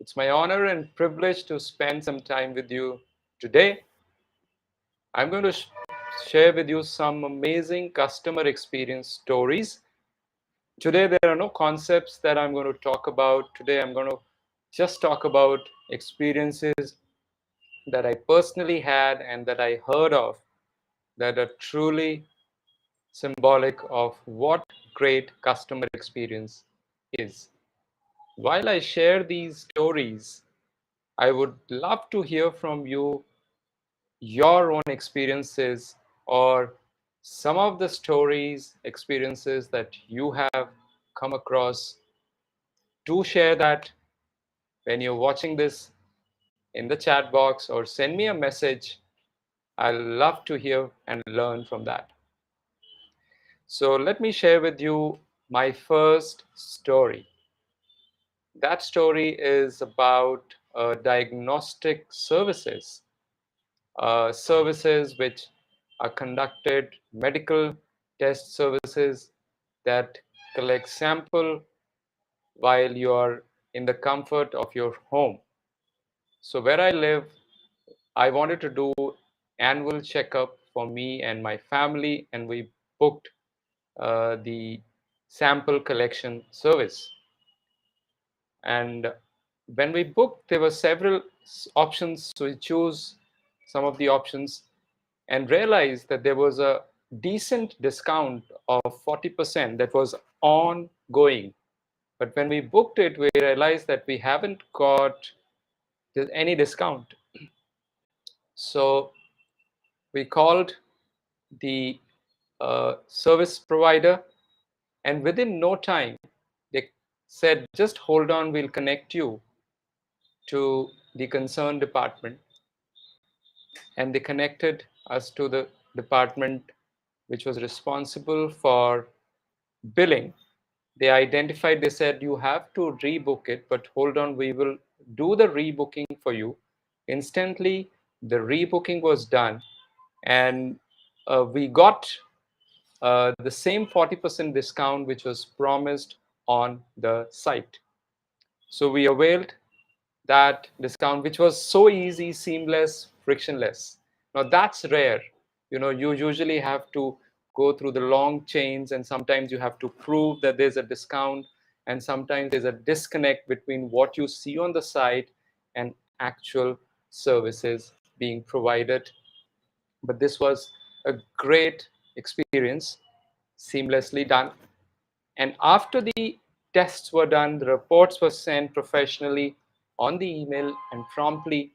It's my honor and privilege to spend some time with you today. I'm going to share with you some amazing customer experience stories. Today, there are no concepts that I'm going to talk about. Today, I'm going to just talk about experiences that I personally had and that I heard of that are truly symbolic of what great customer experience is. While I share these stories, I would love to hear from you your own experiences or some of the stories, experiences that you have come across. Do share that when you're watching this in the chat box or send me a message. I'll love to hear and learn from that. So let me share with you my first story. That story is about diagnostic services, services which are conducted, medical test services that collect sample while you are in the comfort of your home. So where I live, I wanted to do annual checkup for me and my family, and we booked the sample collection service. And when we booked, there were several options, so we chose some of the options and realized that there was a decent discount of 40% that was ongoing. But when we booked it, we realized that we haven't got any discount. So we called the service provider, and within no time, they said, just hold on, we'll connect you to the concerned department. And they connected us to the department which was responsible for billing. They identified, they said, you have to rebook it, but hold on, we will do the rebooking for you. Instantly, the rebooking was done, and we got the same 40% discount which was promised on the site. So we availed that discount, which was so easy, seamless, frictionless. Now that's rare. You usually have to go through the long chains, and sometimes you have to prove that there's a discount, and sometimes there's a disconnect between what you see on the site and actual services being provided. But this was a great experience, seamlessly done. And after the tests were done, the reports were sent professionally on the email and promptly.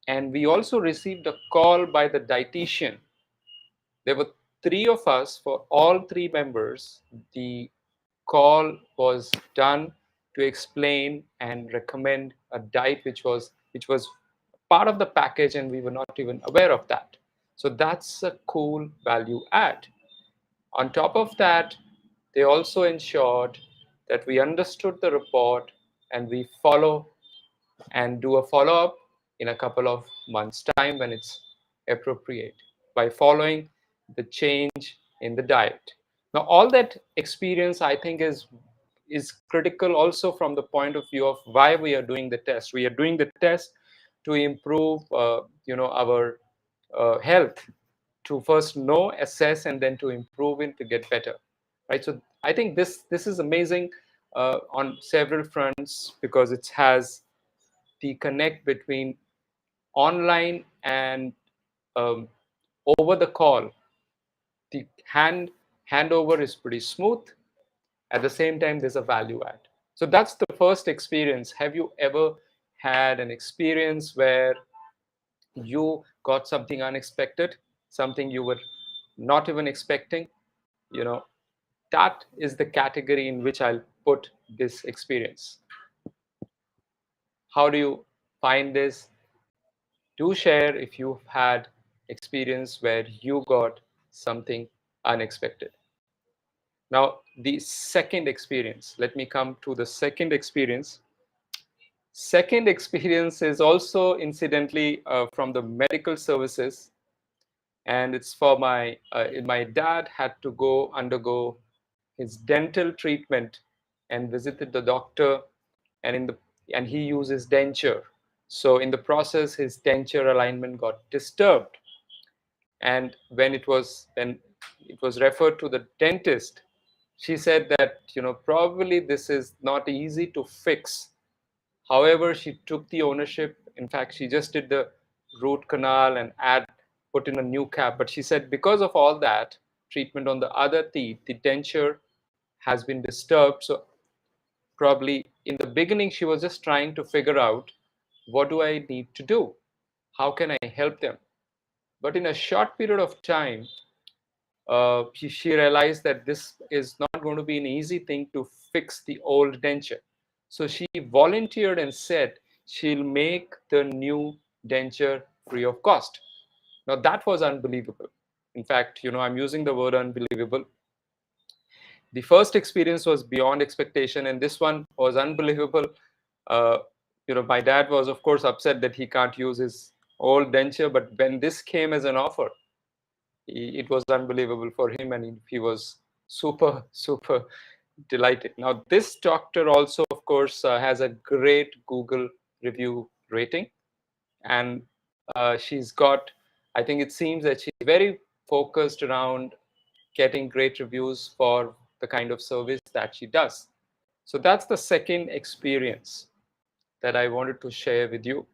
And we also received a call by the dietitian. There were three of us. For all three members, the call was done to explain and recommend a diet which was part of the package, and we were not even aware of that. So that's a cool value add. On top of that, they also ensured that we understood the report and we follow and do a follow-up in a couple of months' time when it's appropriate by following the change in the diet. Now, all that experience, I think, is critical also from the point of view of why we are doing the test. We are doing the test to improve, our health, to first know, assess, and then to improve it to get better, right? So I think this is amazing on several fronts because it has the connect between online and um, over the call. The handover is pretty smooth. At the same time, there's a value add. So that's the first experience. Have you ever had an experience where you got something unexpected, something you were not even expecting? You know, that is the category in which I'll put this experience. How do you find this? Do share if you've had experience where you got something unexpected. Now, the second experience, let me come to the second experience. Second experience is also incidentally from the medical services, and it's for my dad had to go undergo his dental treatment and visited the doctor, and and he uses denture. So in the process, his denture alignment got disturbed. And when it was referred to the dentist, she said that, probably this is not easy to fix. However, she took the ownership. In fact, she just did the root canal and put in a new cap. But she said because of all that treatment on the other teeth, the denture has been disturbed. So probably in the beginning, she was just trying to figure out, what do I need to do? How can I help them? But in a short period of time, she realized that this is not going to be an easy thing to fix the old denture. So she volunteered and said she'll make the new denture free of cost. Now that was unbelievable. In fact, I'm using the word unbelievable. The first experience was beyond expectation, and this one was unbelievable. Uh, my dad was, of course, upset that he can't use his old denture, but when this came as an offer, it was unbelievable for him, and he was super, super delighted. Now, this doctor also, of course, has a great Google review rating, and she's got, I think it seems that she's very focused around getting great reviews for the kind of service that she does. So that's the second experience that I wanted to share with you.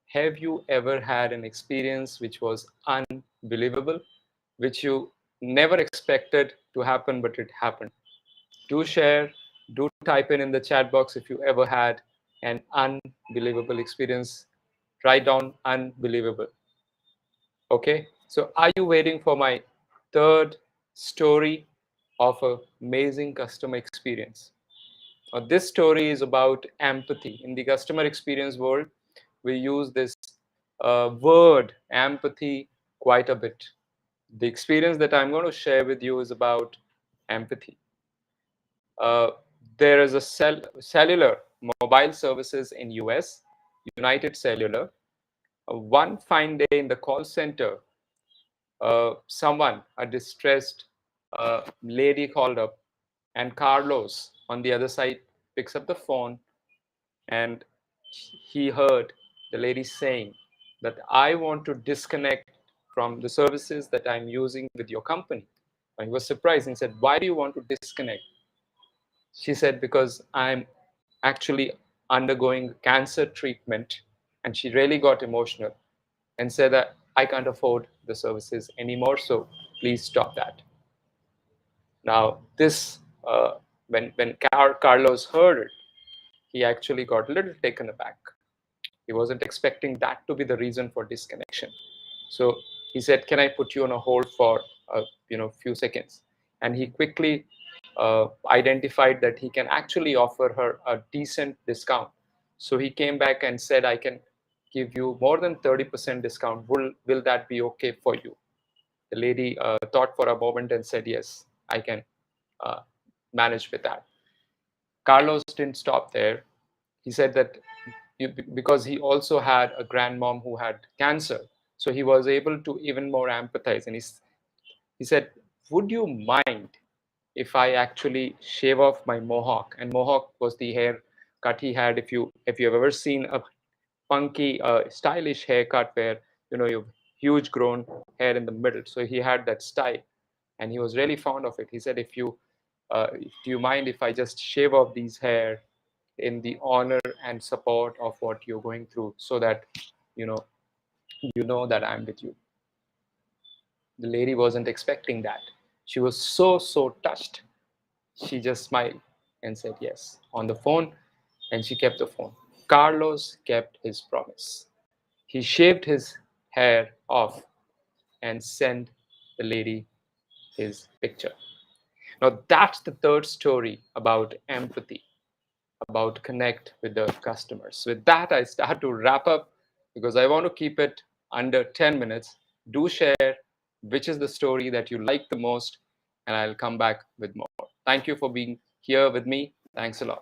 Have you ever had an experience which was unbelievable, which you never expected to happen, but it happened? Do share, do type in the chat box if you ever had an unbelievable experience. Write down unbelievable. Okay, so are you waiting for my third story of an amazing customer experience? This story is about empathy. In the customer experience world, we use this word empathy quite a bit. The experience that I'm going to share with you is about empathy. Uh, there is a cellular mobile services in US, United Cellular. One fine day in the call center, a distressed lady called up, and Carlos on the other side picks up the phone, and he heard the lady saying that I want to disconnect from the services that I'm using with your company. And he was surprised and said, why do you want to disconnect? She said, because I'm actually undergoing cancer treatment. And she really got emotional and said that I can't afford the services anymore, so please stop that. Now, this, when Carlos heard it, he actually got a little taken aback. He wasn't expecting that to be the reason for disconnection. So he said, can I put you on a hold for a few seconds? And he quickly identified that he can actually offer her a decent discount. So he came back and said, I can give you more than 30% discount. Will that be okay for you? The lady thought for a moment and said, yes, I can manage with that. Carlos didn't stop there. He said that because he also had a grandmom who had cancer, so he was able to even more empathize. And he said, would you mind if I actually shave off my mohawk? And mohawk was the hair cut he had. If you have ever seen a funky, stylish haircut where you have huge grown hair in the middle, so he had that style, and he was really fond of it. He said, do you mind if I just shave off these hair in the honor and support of what you're going through, so that you know that I'm with you? The lady wasn't expecting that. She was so touched. She just smiled and said yes on the phone, and she kept the phone. Carlos kept his promise. He shaved his hair off and sent the lady his picture. Now that's the third story about empathy, about connect with the customers. With that, I start to wrap up because I want to keep it under 10 minutes. Do share which is the story that you like the most, and I'll come back with more. Thank you for being here with me. Thanks a lot.